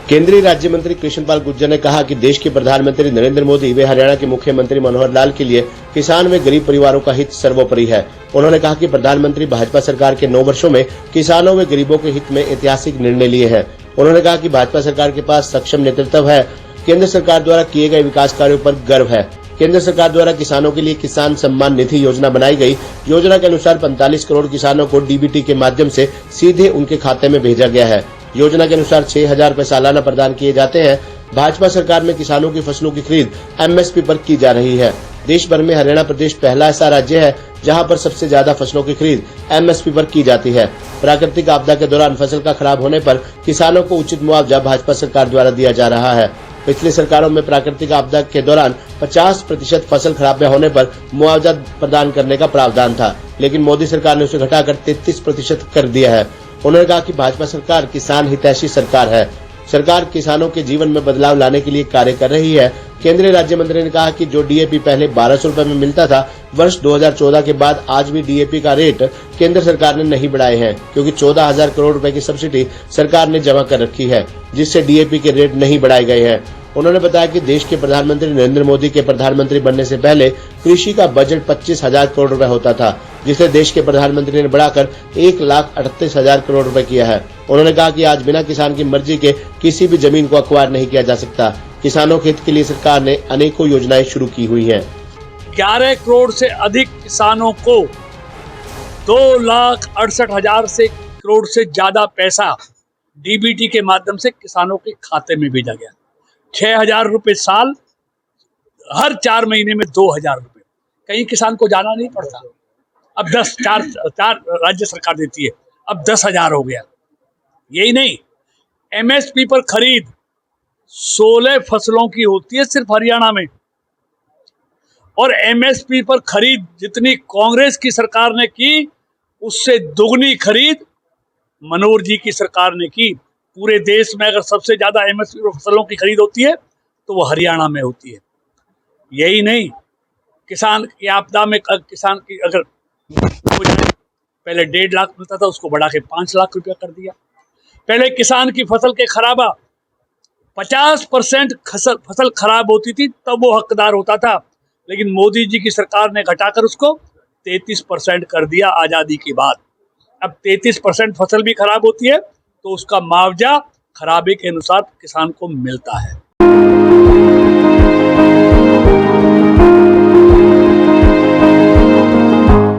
केंद्रीय राज्य मंत्री कृष्णपाल गुर्जर ने कहा कि देश के प्रधानमंत्री नरेंद्र मोदी व हरियाणा के मुख्यमंत्री मनोहर लाल के लिए किसान व गरीब परिवारों का हित सर्वोपरि है। उन्होंने कहा कि प्रधानमंत्री भाजपा सरकार के 9 वर्षों में किसानों व गरीबों के हित में ऐतिहासिक निर्णय लिए हैं। उन्होंने कहा कि भाजपा सरकार के पास सक्षम नेतृत्व है। केंद्र सरकार द्वारा किए गए विकास कार्यों पर गर्व है। केंद्र सरकार द्वारा किसानों के लिए किसान सम्मान निधि योजना बनाई गई। योजना के अनुसार 45 करोड़ किसानों को डीबीटी के माध्यम से सीधे उनके खाते में भेजा गया है। योजना के अनुसार 6,000 रुपए सालाना प्रदान किए जाते हैं। भाजपा सरकार में किसानों की फसलों की खरीद एमएसपी पर की जा रही है। देश भर में हरियाणा प्रदेश पहला ऐसा राज्य है जहां पर सबसे ज्यादा फसलों की खरीद एमएसपी पर की जाती है। प्राकृतिक आपदा के दौरान फसल का खराब होने पर किसानों को उचित मुआवजा भाजपा सरकार द्वारा दिया जा रहा है। पिछली सरकारों में प्राकृतिक आपदा के दौरान 50% फसल खराब होने पर मुआवजा प्रदान करने का प्रावधान था, लेकिन मोदी सरकार ने उसे घटाकर 33% कर दिया है। उन्होंने कहा कि भाजपा सरकार किसान हितैषी सरकार है। सरकार किसानों के जीवन में बदलाव लाने के लिए कार्य कर रही है। केंद्रीय राज्य मंत्री ने कहा कि जो डीएपी पहले 1200 रुपए में मिलता था, वर्ष 2014 के बाद आज भी डीएपी का रेट केंद्र सरकार ने नहीं बढ़ाए हैं, क्योंकि 14,000 करोड़ रुपए की सब्सिडी सरकार ने जमा कर रखी है, जिससे डीएपी के रेट नहीं बढ़ाए गए हैं। उन्होंने बताया कि देश के प्रधानमंत्री नरेंद्र मोदी के प्रधानमंत्री बनने से पहले कृषि का बजट 25,000 करोड़ रुपए होता था, जिसे देश के प्रधानमंत्री ने बढ़ाकर 1,38,000 करोड़ रुपए किया है। उन्होंने कहा कि आज बिना किसान की मर्जी के किसी भी जमीन को अक्वायर नहीं किया जा सकता। किसानों के हित के लिए सरकार ने अनेकों योजनाएं शुरू की हुई हैं। 11 करोड़ से अधिक किसानों को 2,68,000 से करोड़ से ज्यादा पैसा डीबीटी के माध्यम से किसानों के खाते में भेजा गया। 6,000 रुपए साल, हर 4 महीने में 2,000 रुपए। कहीं किसान को जाना नहीं पड़ता। अब 4 राज्य सरकार देती है, अब 10,000 हो गया। यही नहीं, एमएसपी पर खरीद 16 फसलों की होती है सिर्फ हरियाणा में, और एमएसपी पर खरीद जितनी कांग्रेस की सरकार ने की, उससे दुगनी खरीद मनोहर जी की सरकार ने की। पूरे देश में अगर सबसे ज्यादा एमएसपी पर फसलों की खरीद होती है तो वो हरियाणा में होती है। यही नहीं, किसान की आपदा में किसान की अगर पहले 1.5 लाख मिलता था, उसको बढ़ा के 5 लाख रुपया कर दिया। पहले किसान की फसल के खराबा 50% फसल खराब होती थी तब वो हकदार होता था, लेकिन मोदी जी की सरकार ने घटाकर उसको 33% कर दिया आजादी के बाद। अब 33% फसल भी खराब होती है तो उसका मुआवजा खराबे के अनुसार किसान को मिलता है।